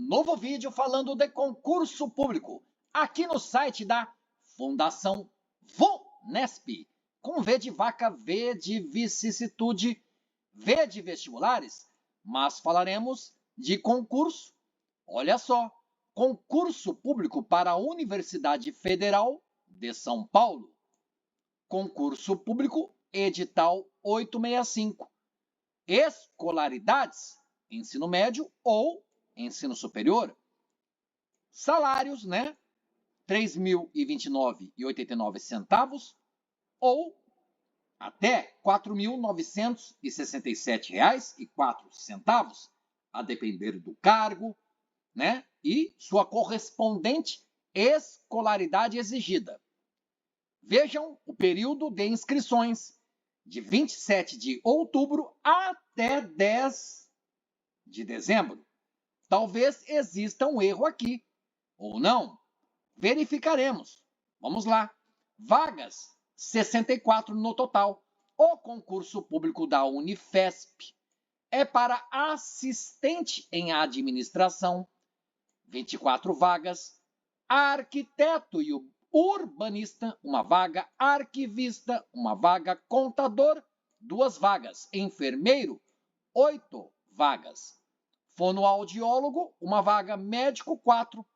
Novo vídeo falando de concurso público, aqui no site da Fundação VUNESP, com V de vaca, V de vicissitude, V de vestibulares, mas falaremos de concurso. Olha só, concurso público para a Universidade Federal de São Paulo. Concurso público, edital 865. Escolaridades, ensino médio ou ensino superior. Salários, né? R$ 3.029,89 ou até R$ 4.967,04, a depender do cargo, né? E sua correspondente escolaridade exigida. Vejam o período de inscrições, de 27 de outubro até 10 de dezembro. Talvez exista um erro aqui, ou não. Verificaremos. Vamos lá. Vagas, 64 no total. O concurso público da Unifesp é para assistente em administração, 24 vagas. Arquiteto e urbanista, uma vaga. Arquivista, uma vaga. Contador, 2 vagas. Enfermeiro, 8 vagas. Fonoaudiólogo, uma vaga. Médico, 4.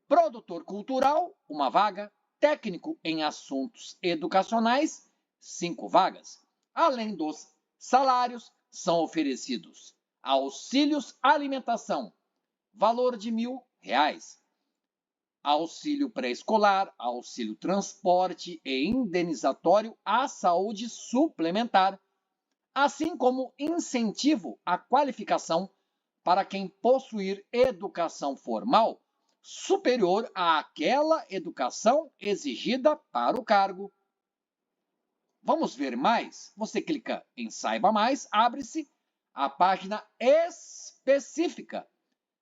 Produtor cultural, uma vaga. Técnico em assuntos educacionais, 5 vagas. Além dos salários, são oferecidos auxílios alimentação, valor de R$ 1.000. Auxílio pré-escolar, auxílio transporte e indenizatório à saúde suplementar, assim como incentivo à qualificação para quem possuir educação formal superior àquela educação exigida para o cargo. Vamos ver mais? Você clica em Saiba Mais, abre-se a página específica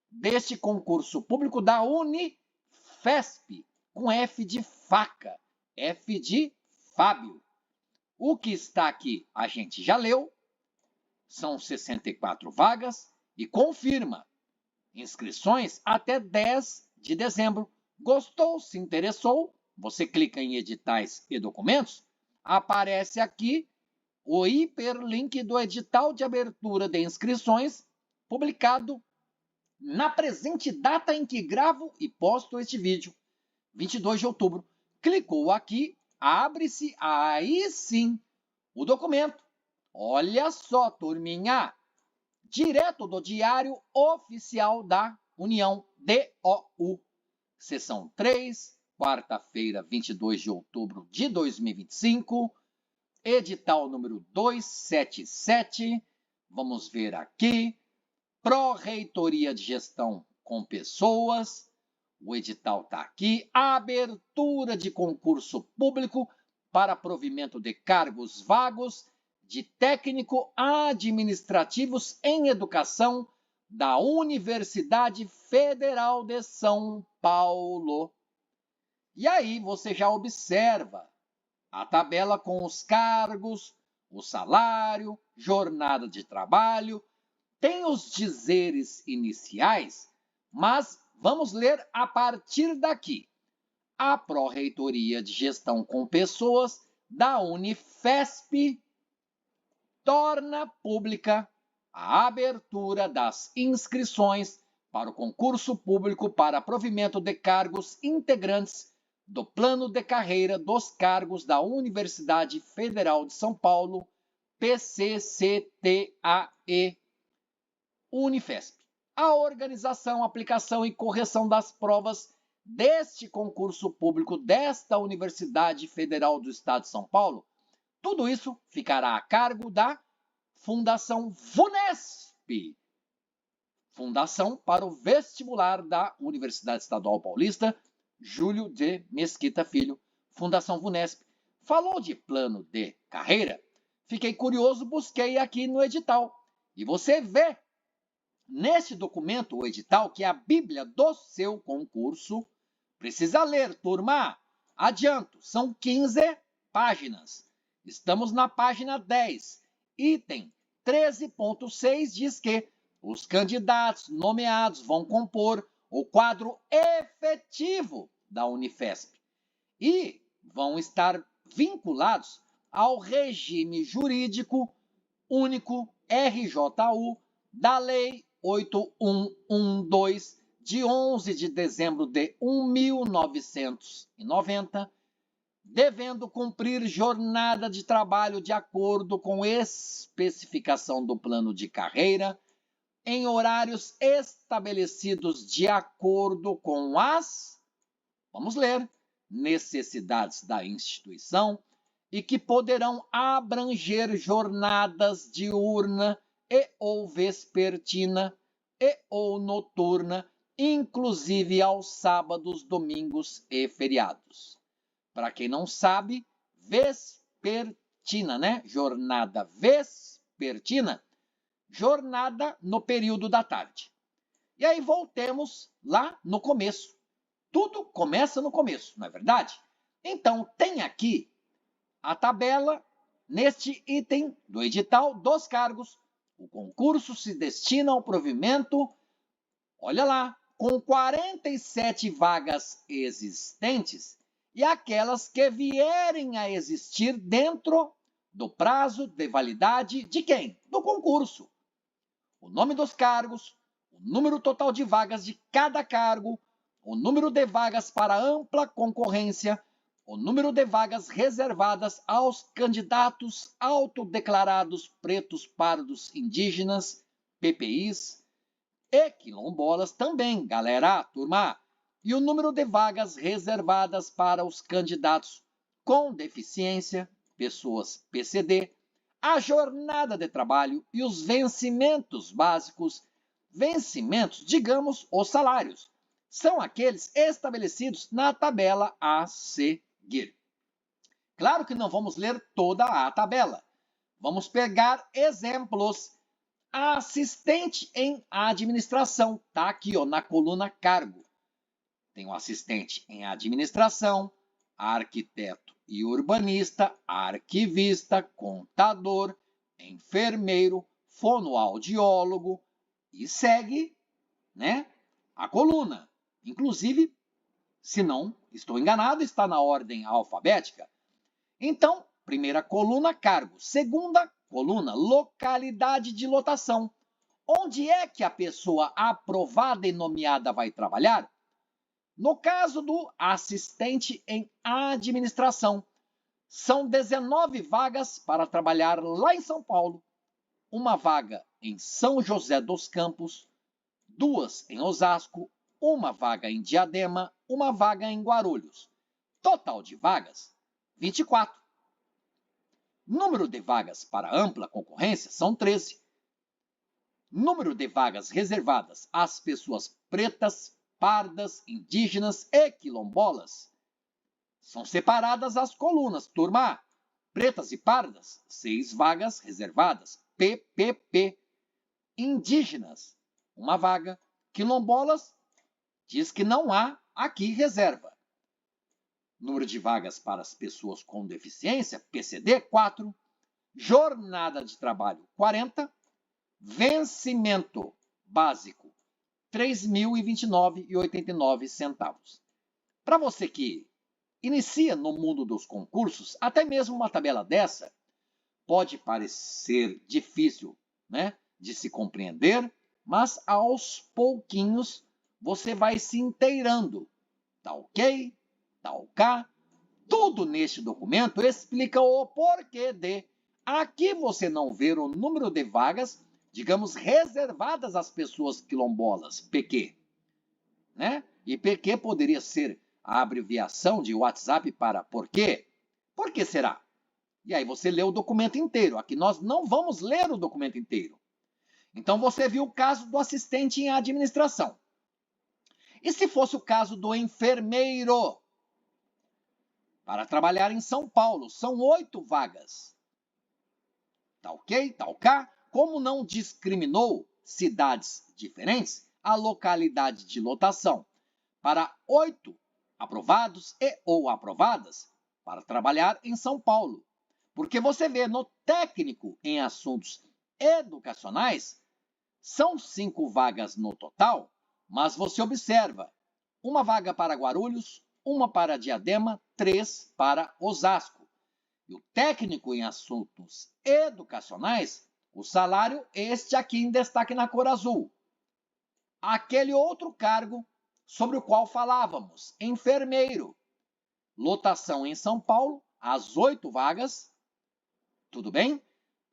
deste concurso público da Unifesp, com F de faca, F de Fábio. O que está aqui a gente já leu, são 64 vagas e confirma. Inscrições até 10 de dezembro. Gostou? Se interessou? Você clica em editais e documentos, aparece aqui o hiperlink do edital de abertura de inscrições, publicado na presente data em que gravo e posto este vídeo, 22 de outubro. Clicou aqui, abre-se aí sim o documento. Olha só, turminha! Direto do Diário Oficial da União, DOU. Seção 3, quarta-feira, 22 de outubro de 2025. Edital número 277. Vamos ver aqui. Pró-Reitoria de Gestão com Pessoas. O edital está aqui. Abertura de concurso público para provimento de cargos vagos de técnico administrativos em educação da Universidade Federal de São Paulo. E aí você já observa a tabela com os cargos, o salário, jornada de trabalho, tem os dizeres iniciais, mas vamos ler a partir daqui. A Pró-Reitoria de Gestão com Pessoas da Unifesp torna pública a abertura das inscrições para o concurso público para provimento de cargos integrantes do plano de carreira dos cargos da Universidade Federal de São Paulo, PCCTAE, Unifesp. A organização, aplicação e correção das provas deste concurso público desta Universidade Federal do Estado de São Paulo, tudo isso ficará a cargo da Fundação VUNESP, Fundação para o Vestibular da Universidade Estadual Paulista, Júlio de Mesquita Filho, Fundação VUNESP. Falou de plano de carreira? Fiquei curioso, busquei aqui no edital. E você vê neste documento, o edital, que é a Bíblia do seu concurso. Precisa ler, turma. Adianto, são 15 páginas. Estamos na página 10. Item 13.6 diz que os candidatos nomeados vão compor o quadro efetivo da Unifesp e vão estar vinculados ao regime jurídico único RJU da Lei 8112, de 11 de dezembro de 1990, devendo cumprir jornada de trabalho de acordo com especificação do plano de carreira, em horários estabelecidos de acordo com as, vamos ler, necessidades da instituição e que poderão abranger jornadas diurna e ou vespertina e ou noturna, inclusive aos sábados, domingos e feriados. Para quem não sabe, vespertina, né? Jornada vespertina, jornada no período da tarde. E aí voltemos lá no começo. Tudo começa no começo, não é verdade? Então, tem aqui a tabela, neste item do edital dos cargos. O concurso se destina ao provimento, olha lá, com 47 vagas existentes e aquelas que vierem a existir dentro do prazo de validade de quem? Do concurso. O nome dos cargos, o número total de vagas de cada cargo, o número de vagas para ampla concorrência, o número de vagas reservadas aos candidatos autodeclarados pretos, pardos, indígenas, PPIs e quilombolas também, galera, turma, e o número de vagas reservadas para os candidatos com deficiência, pessoas PCD, a jornada de trabalho e os vencimentos básicos. Vencimentos, digamos, os salários, são aqueles estabelecidos na tabela a seguir. Claro que não vamos ler toda a tabela. Vamos pegar exemplos. Assistente em administração, tá aqui, ó, na coluna cargo. Tem o assistente em administração, arquiteto e urbanista, arquivista, contador, enfermeiro, fonoaudiólogo e segue, né, a coluna. Inclusive, se não estou enganado, está na ordem alfabética. Então, primeira coluna, cargo. Segunda coluna, localidade de lotação. Onde é que a pessoa aprovada e nomeada vai trabalhar? No caso do assistente em administração, são 19 vagas para trabalhar lá em São Paulo, uma vaga em São José dos Campos, 2 em Osasco, uma vaga em Diadema, uma vaga em Guarulhos. Total de vagas, 24. Número de vagas para ampla concorrência são 13. Número de vagas reservadas às pessoas pretas, pardas, indígenas e quilombolas. São separadas as colunas. Turma, pretas e pardas, 6 vagas reservadas. PPP. Indígenas, uma vaga. Quilombolas, diz que não há aqui reserva. Número de vagas para as pessoas com deficiência, PCD, 4. Jornada de trabalho, 40. Vencimento básico, R$ 3.029,89. Para você que inicia no mundo dos concursos, até mesmo uma tabela dessa pode parecer difícil, né, de se compreender, mas aos pouquinhos você vai se inteirando. Tá ok? Tá ok? Tudo neste documento explica o porquê de aqui você não ver o número de vagas, digamos, reservadas às pessoas quilombolas, PQ, né? E PQ poderia ser a abreviação de WhatsApp para por quê? Por que será? E aí você lê o documento inteiro. Aqui nós não vamos ler o documento inteiro. Então você viu o caso do assistente em administração. E se fosse o caso do enfermeiro? Para trabalhar em São Paulo, são 8 vagas. Tá ok? Tá ok? Como não discriminou cidades diferentes, a localidade de lotação para 8 aprovados e ou aprovadas para trabalhar em São Paulo. Porque você vê no técnico em assuntos educacionais, são 5 vagas no total, Mas você observa, uma vaga para Guarulhos, uma para Diadema, 3 para Osasco. E o técnico em assuntos educacionais, o salário, este aqui em destaque na cor azul. Aquele outro cargo sobre o qual falávamos, enfermeiro. Lotação em São Paulo, as 8 vagas, tudo bem?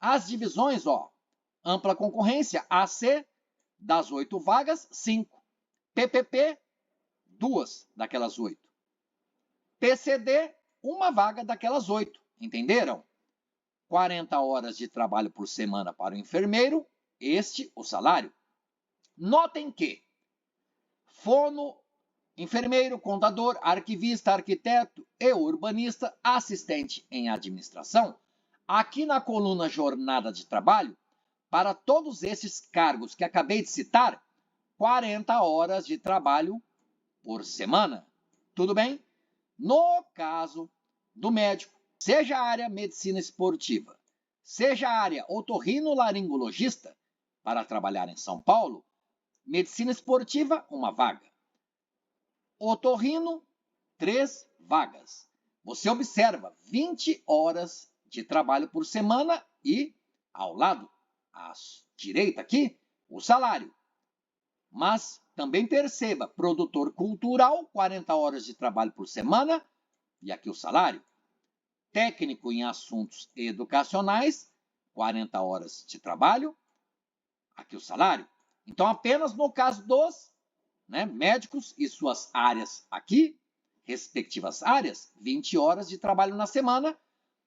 As divisões, ampla concorrência, AC, das 8 vagas, 5. PPP, 2 daquelas 8. PCD, uma vaga daquelas 8. Entenderam? 40 horas de trabalho por semana para o enfermeiro, este o salário. Notem que fono, enfermeiro, contador, arquivista, arquiteto e urbanista, assistente em administração, aqui na coluna jornada de trabalho, para todos esses cargos que acabei de citar, 40 horas de trabalho por semana. Tudo bem? No caso do médico, seja a área medicina esportiva, seja a área otorrinolaringologista, para trabalhar em São Paulo, medicina esportiva, uma vaga. Otorrino, 3 vagas. Você observa 20 horas de trabalho por semana e, ao lado, à direita aqui, o salário. Mas também perceba, produtor cultural, 40 horas de trabalho por semana, e aqui o salário. Técnico em assuntos educacionais, 40 horas de trabalho, aqui o salário. Então, apenas no caso dos médicos e suas áreas aqui, respectivas áreas, 20 horas de trabalho na semana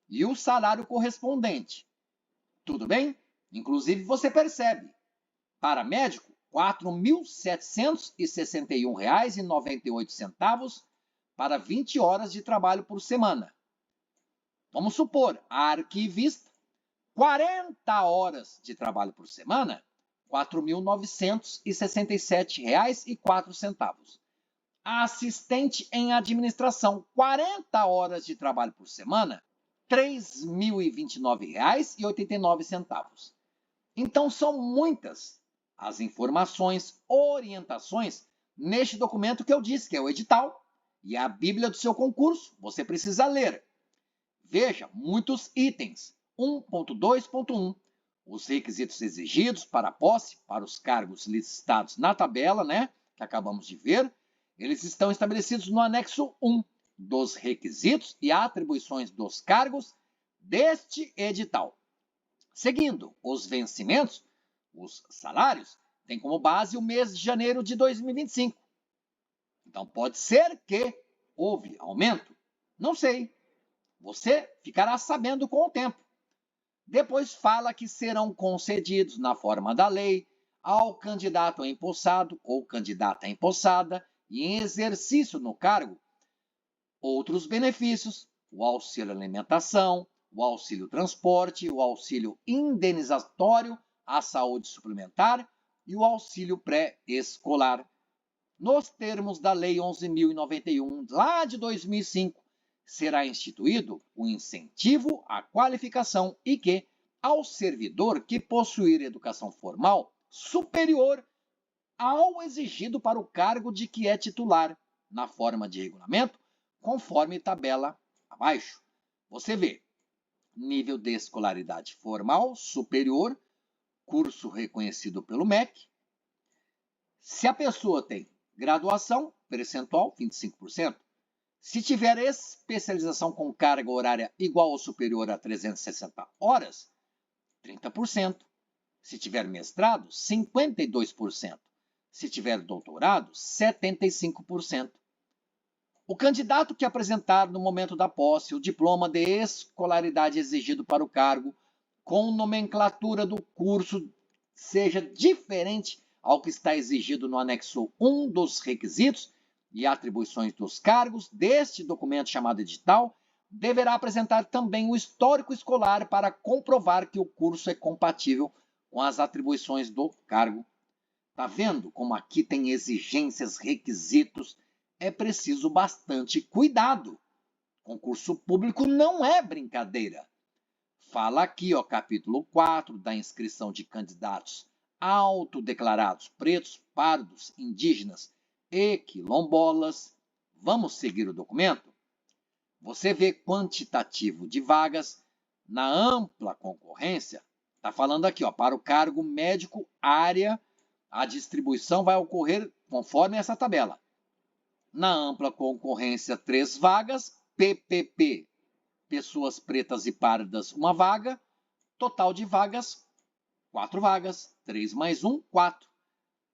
e o salário correspondente. Tudo bem? Inclusive, você percebe, para médico, R$ 4.761,98 para 20 horas de trabalho por semana. Vamos supor, arquivista, 40 horas de trabalho por semana, R$ 4.967,04. Assistente em administração, 40 horas de trabalho por semana, R$ 3.029,89. Então, são muitas as informações, orientações neste documento que eu disse, que é o edital e a Bíblia do seu concurso. Você precisa ler. Veja, muitos itens. 1.2.1. Os requisitos exigidos para a posse, para os cargos listados na tabela, que acabamos de ver, eles estão estabelecidos no anexo 1 dos requisitos e atribuições dos cargos deste edital. Seguindo, os vencimentos, os salários, têm como base o mês de janeiro de 2025. Então, pode ser que houve aumento? Não sei. Você ficará sabendo com o tempo. Depois fala que serão concedidos, na forma da lei, ao candidato empossado ou candidata empossada e em exercício no cargo, outros benefícios, o auxílio alimentação, o auxílio transporte, o auxílio indenizatório, a saúde suplementar e o auxílio pré-escolar. Nos termos da Lei 11.091, lá de 2005, será instituído o incentivo à qualificação e que, ao servidor que possuir educação formal superior ao exigido para o cargo de que é titular, na forma de regulamento, conforme tabela abaixo. Você vê, nível de escolaridade formal superior, curso reconhecido pelo MEC. Se a pessoa tem graduação, percentual 25%. Se tiver especialização com carga horária igual ou superior a 360 horas, 30%. Se tiver mestrado, 52%. Se tiver doutorado, 75%. O candidato que apresentar no momento da posse o diploma de escolaridade exigido para o cargo, com nomenclatura do curso, seja diferente ao que está exigido no anexo 1 dos requisitos e atribuições dos cargos deste documento chamado edital, deverá apresentar também o histórico escolar para comprovar que o curso é compatível com as atribuições do cargo. Tá vendo como aqui tem exigências, requisitos? É preciso bastante cuidado. Concurso público não é brincadeira. Fala aqui, capítulo 4 da inscrição de candidatos autodeclarados pretos, pardos, indígenas e quilombolas. Vamos seguir o documento? Você vê quantitativo de vagas na ampla concorrência. Está falando aqui, ó, para o cargo médico área, a distribuição vai ocorrer conforme essa tabela. Na ampla concorrência, 3 vagas. PPP, pessoas pretas e pardas, 1 vaga. Total de vagas, 4 vagas. 3 mais 1, 4.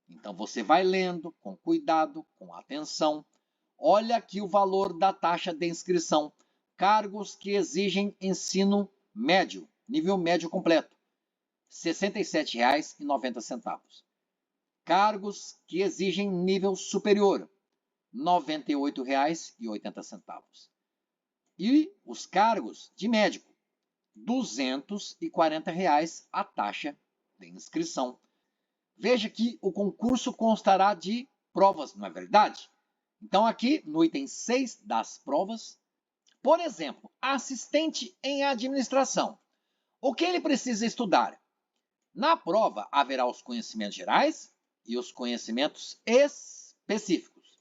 Então, você vai lendo com cuidado, com atenção. Olha aqui o valor da taxa de inscrição. Cargos que exigem ensino médio, nível médio completo, R$ 67,90. Cargos que exigem nível superior, R$ 98,80. E os cargos de médico, R$ 240 a taxa de inscrição. Veja que o concurso constará de provas, não é verdade? Então, aqui no item 6 das provas, por exemplo, assistente em administração. O que ele precisa estudar? Na prova, haverá os conhecimentos gerais e os conhecimentos específicos.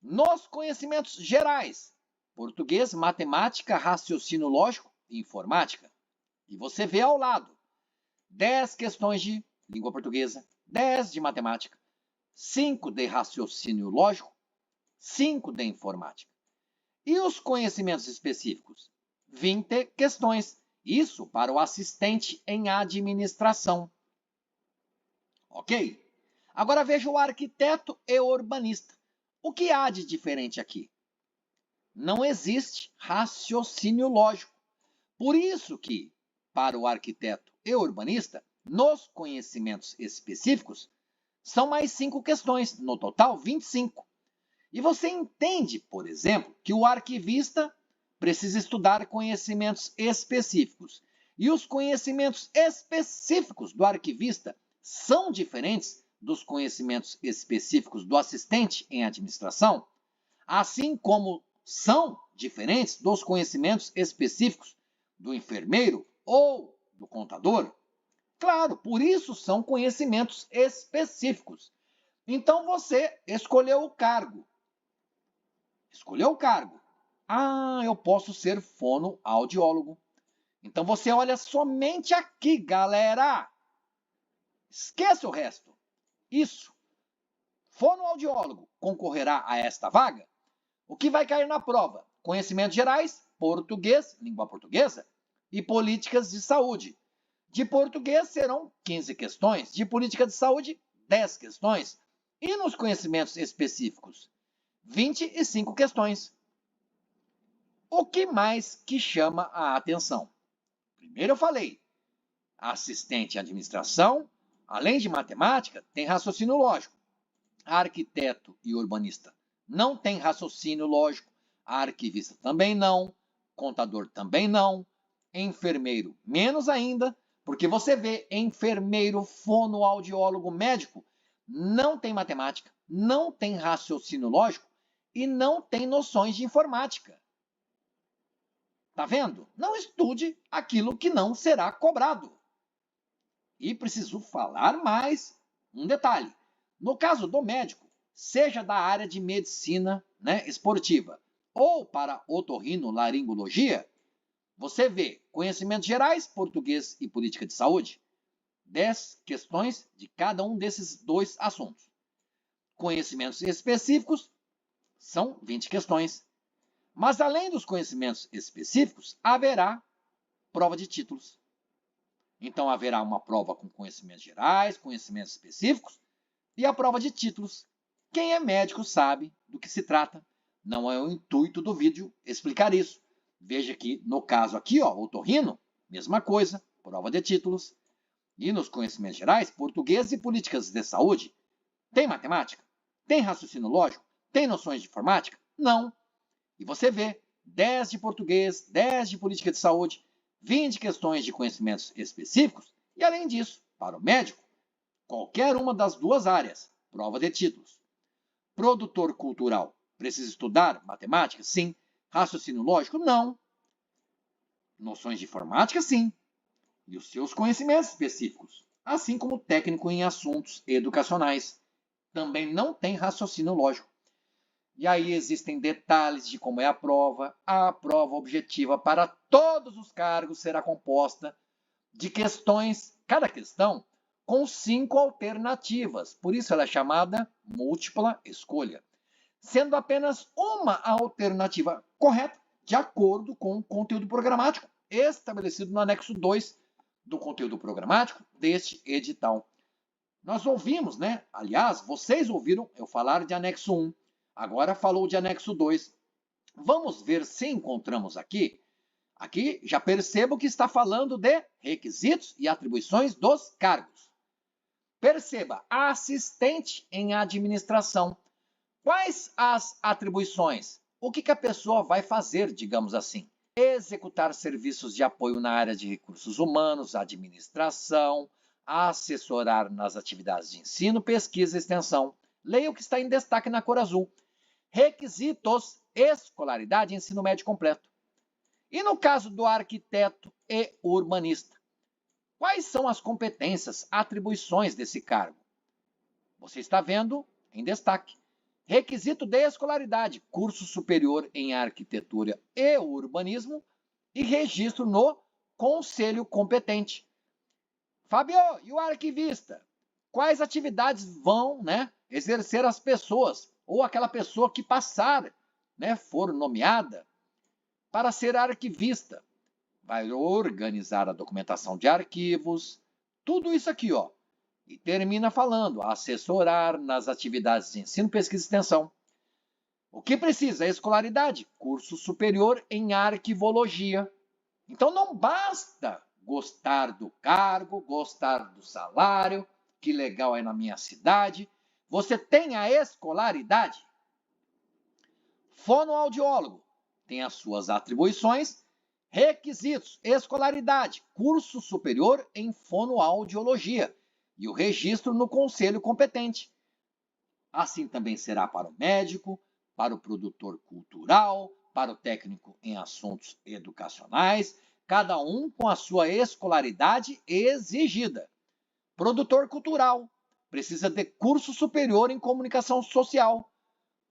Nos conhecimentos gerais, português, matemática, raciocínio lógico e informática. E você vê ao lado 10 questões de língua portuguesa, 10 de matemática, 5 de raciocínio lógico, 5 de informática. E os conhecimentos específicos? 20 questões. Isso para o assistente em administração. Ok? Agora veja o arquiteto e urbanista. O que há de diferente aqui? Não existe raciocínio lógico. Por isso que, para o arquiteto e urbanista, nos conhecimentos específicos, são mais 5 questões, no total 25. E você entende, por exemplo, que o arquivista precisa estudar conhecimentos específicos. E os conhecimentos específicos do arquivista são diferentes dos conhecimentos específicos do assistente em administração, assim como são diferentes dos conhecimentos específicos do enfermeiro ou do contador. Claro, por isso são conhecimentos específicos. Então você escolheu o cargo. Escolheu o cargo. Ah, eu posso ser fonoaudiólogo. Então você olha somente aqui, galera. Esqueça o resto. Isso. Fonoaudiólogo concorrerá a esta vaga? O que vai cair na prova? Conhecimentos gerais, português, língua portuguesa, e políticas de saúde. De português serão 15 questões, de política de saúde, 10 questões. E nos conhecimentos específicos, 25 questões. O que mais que chama a atenção? Primeiro eu falei, assistente em administração, além de matemática, tem raciocínio lógico. Arquiteto e urbanista não tem raciocínio lógico. Arquivista também não. Contador também não. Enfermeiro menos ainda, porque você vê enfermeiro, fonoaudiólogo, médico, não tem matemática, não tem raciocínio lógico e não tem noções de informática. Tá vendo? Não estude aquilo que não será cobrado. E preciso falar mais um detalhe. No caso do médico, seja da área de medicina, esportiva ou para otorrinolaringologia, você vê conhecimentos gerais, português e política de saúde. 10 questões de cada um desses 2 assuntos. Conhecimentos específicos são 20 questões. Mas, além dos conhecimentos específicos, haverá prova de títulos. Então, haverá uma prova com conhecimentos gerais, conhecimentos específicos e a prova de títulos. Quem é médico sabe do que se trata. Não é o intuito do vídeo explicar isso. Veja que, no caso aqui, otorrino, mesma coisa, prova de títulos. E nos conhecimentos gerais, português e políticas de saúde, tem matemática? Tem raciocínio lógico? Tem noções de informática? Não. E você vê 10 de português, 10 de política de saúde, 20 questões de conhecimentos específicos e, além disso, para o médico, qualquer uma das 2 áreas, prova de títulos. Produtor cultural, precisa estudar matemática? Sim. Raciocínio lógico? Não. Noções de informática? Sim. E os seus conhecimentos específicos? assim como técnico em assuntos educacionais. Também não tem raciocínio lógico. E aí existem detalhes de como é a prova. A prova objetiva para todos os cargos será composta de questões, cada questão, com 5 alternativas. Por isso ela é chamada múltipla escolha, sendo apenas uma alternativa correta, de acordo com o conteúdo programático estabelecido no anexo 2 do conteúdo programático deste edital. Nós ouvimos, né? Aliás, vocês ouviram eu falar de anexo 1. Agora falou de anexo 2. Vamos ver se encontramos aqui. Aqui já percebo que está falando de requisitos e atribuições dos cargos. Perceba, assistente em administração. Quais as atribuições? O que a pessoa vai fazer, digamos assim? Executar serviços de apoio na área de recursos humanos, administração, assessorar nas atividades de ensino, pesquisa e extensão. Leia o que está em destaque na cor azul. Requisitos: escolaridade e ensino médio completo. E no caso do arquiteto e urbanista, quais são as competências, atribuições desse cargo? Você está vendo em destaque. Requisito de escolaridade, curso superior em arquitetura e urbanismo e registro no conselho competente. Fábio, e o arquivista? Quais atividades vão, exercer as pessoas ou aquela pessoa que passar, for nomeada para ser arquivista? Vai organizar a documentação de arquivos, tudo isso aqui, ó. E termina falando, assessorar nas atividades de ensino, pesquisa e extensão. O que precisa? Escolaridade, curso superior em arquivologia. Então não basta gostar do cargo, gostar do salário, que legal é na minha cidade. Você tem a escolaridade. Fonoaudiólogo tem as suas atribuições, requisitos, escolaridade, curso superior em fonoaudiologia e o registro no conselho competente. Assim também será para o médico, para o produtor cultural, para o técnico em assuntos educacionais, cada um com a sua escolaridade exigida. Produtor cultural precisa de curso superior em comunicação social.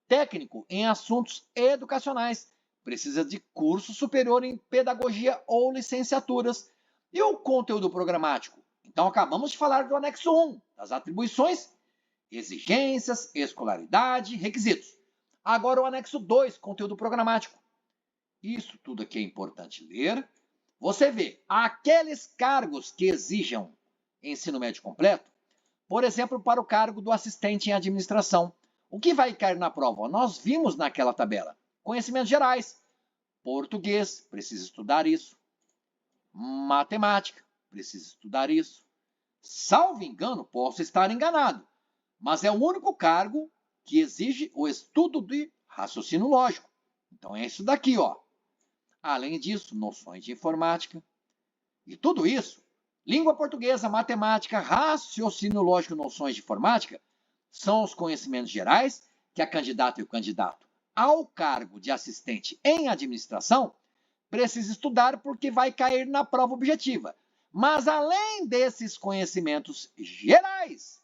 Técnico em assuntos educacionais precisa de curso superior em pedagogia ou licenciaturas. E o conteúdo programático? Então, acabamos de falar do anexo 1, das atribuições, exigências, escolaridade, requisitos. Agora o anexo 2, conteúdo programático. Isso tudo aqui é importante ler. Você vê, aqueles cargos que exijam ensino médio completo, por exemplo, para o cargo do assistente em administração, o que vai cair na prova? Nós vimos naquela tabela. Conhecimentos gerais. Português, precisa estudar isso. Matemática, precisa estudar isso. Salvo engano, posso estar enganado, mas é o único cargo que exige o estudo de raciocínio lógico. Então é isso daqui, ó. Além disso, noções de informática. E tudo isso, língua portuguesa, matemática, raciocínio lógico e noções de informática, são os conhecimentos gerais que a candidata e o candidato ao cargo de assistente em administração precisa estudar porque vai cair na prova objetiva. Mas além desses conhecimentos gerais,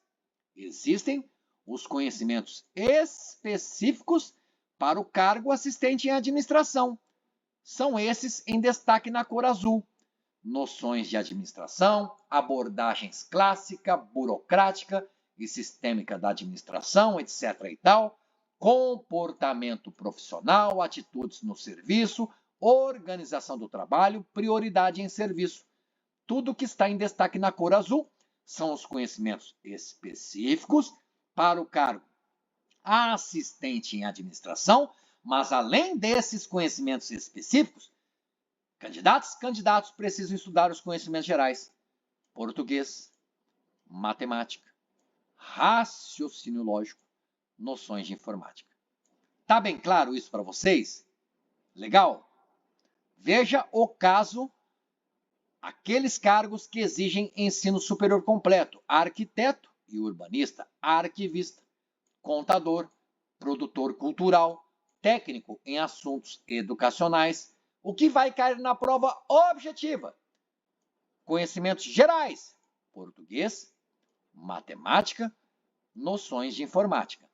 existem os conhecimentos específicos para o cargo assistente em administração. São esses em destaque na cor azul. Noções de administração, abordagens clássica, burocrática e sistêmica da administração, etc. e tal, comportamento profissional, atitudes no serviço, organização do trabalho, prioridade em serviço. Tudo que está em destaque na cor azul são os conhecimentos específicos para o cargo assistente em administração, mas além desses conhecimentos específicos, candidatos precisam estudar os conhecimentos gerais: português, matemática, raciocínio lógico, noções de informática. Tá bem claro isso para vocês? Legal? Veja o caso, aqueles cargos que exigem ensino superior completo: arquiteto e urbanista, arquivista, contador, produtor cultural, técnico em assuntos educacionais. O que vai cair na prova objetiva? Conhecimentos gerais: português, matemática, noções de informática.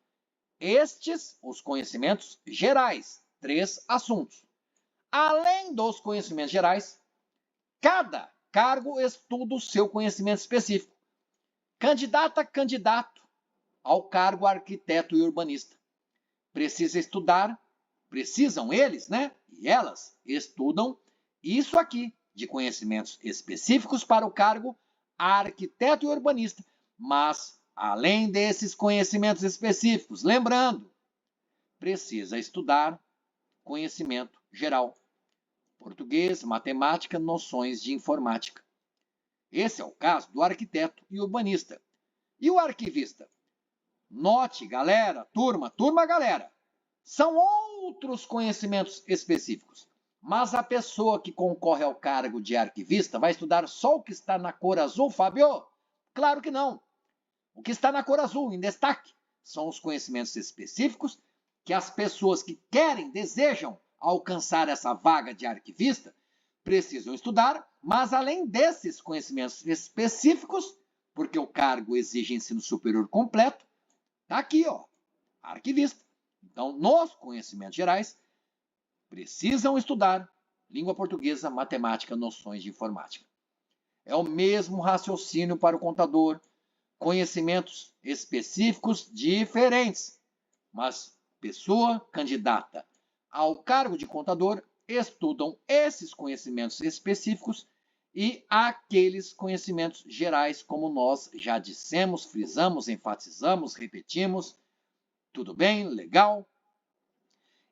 Estes, os conhecimentos gerais, 3 assuntos. Além dos conhecimentos gerais, cada cargo estuda o seu conhecimento específico. Candidato ao cargo arquiteto e urbanista. Precisam eles, né? E elas estudam isso aqui, de conhecimentos específicos para o cargo arquiteto e urbanista. Mas, além desses conhecimentos específicos, lembrando, precisa estudar conhecimento geral. Português, matemática, noções de informática. Esse é o caso do arquiteto e urbanista. E o arquivista? Note, galera, turma, galera, são outros conhecimentos específicos. Mas a pessoa que concorre ao cargo de arquivista vai estudar só o que está na cor azul, Fábio? Claro que não. O que está na cor azul, em destaque, são os conhecimentos específicos que as pessoas que desejam alcançar essa vaga de arquivista precisam estudar, mas além desses conhecimentos específicos, porque o cargo exige ensino superior completo, está aqui, ó, arquivista. Então, nos conhecimentos gerais, precisam estudar língua portuguesa, matemática, noções de informática. É o mesmo raciocínio para o contador, conhecimentos específicos diferentes, mas pessoa candidata ao cargo de contador estudam esses conhecimentos específicos e aqueles conhecimentos gerais, como nós já dissemos, frisamos, enfatizamos, repetimos. Tudo bem? Legal?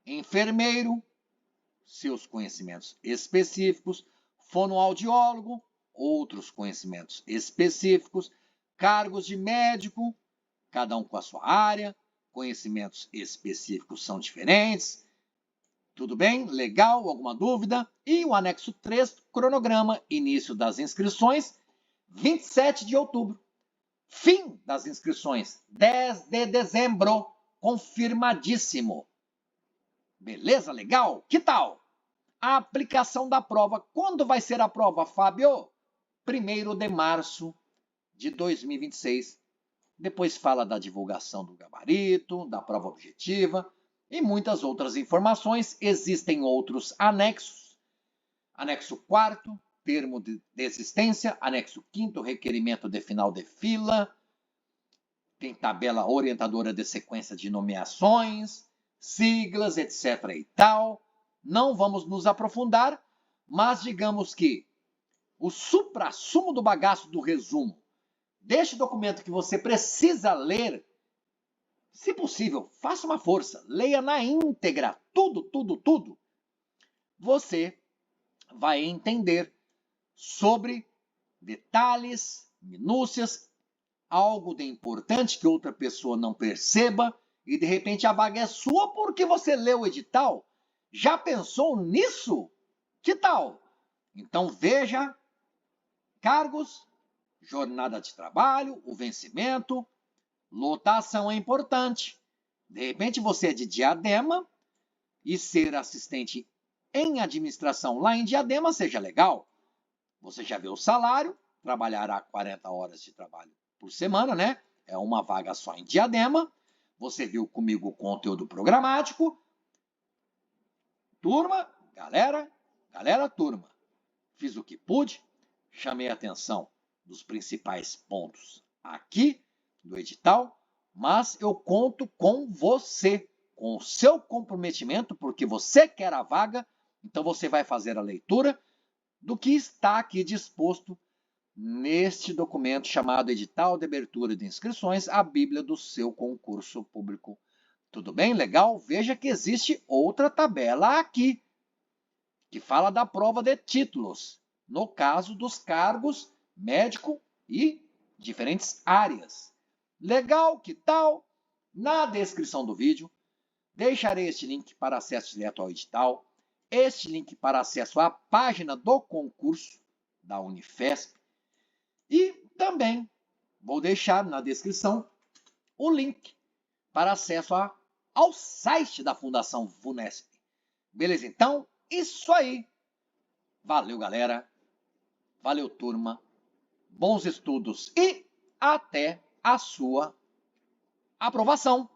Enfermeiro, seus conhecimentos específicos. Fonoaudiólogo, outros conhecimentos específicos. Cargos de médico, cada um com a sua área. Conhecimentos específicos são diferentes. Tudo bem? Legal? Alguma dúvida? E o anexo 3, cronograma, início das inscrições, 27 de outubro. Fim das inscrições, 10 de dezembro. Confirmadíssimo. Beleza? Legal? Que tal? A aplicação da prova. Quando vai ser a prova, Fábio? 1º de março de 2026. Depois fala da divulgação do gabarito, da prova objetiva e muitas outras informações. Existem outros anexos. Anexo 4º, termo de desistência. Anexo 5º, requerimento de final de fila. Tem tabela orientadora de sequência de nomeações, siglas, etc. e tal. Não vamos nos aprofundar, mas digamos que o suprassumo do bagaço do resumo deste documento que você precisa ler, se possível, faça uma força, leia na íntegra, tudo. Você vai entender sobre detalhes, minúcias, algo de importante que outra pessoa não perceba e de repente a vaga é sua porque você leu o edital. Já pensou nisso? Que tal? Então veja cargos, jornada de trabalho, o vencimento, lotação é importante. De repente você é de Diadema e ser assistente em administração lá em Diadema seja legal. Você já vê o salário, trabalhará 40 horas de trabalho por semana, né? É uma vaga só em Diadema. Você viu comigo o conteúdo programático. Turma, galera, turma. Fiz o que pude, chamei a atenção dos principais pontos aqui do edital, mas eu conto com você, com o seu comprometimento, porque você quer a vaga, então você vai fazer a leitura do que está aqui disposto neste documento chamado Edital de Abertura de Inscrições, a Bíblia do seu concurso público. Tudo bem? Legal? Veja que existe outra tabela aqui, que fala da prova de títulos, no caso dos cargos médico e diferentes áreas. Legal? Que tal? Na descrição do vídeo, deixarei este link para acesso direto ao edital, este link para acesso à página do concurso da Unifesp e também vou deixar na descrição o link para acesso ao site da Fundação VUNESP. Beleza? Então, isso aí. Valeu, galera. Valeu, turma. bons estudos e até a sua aprovação.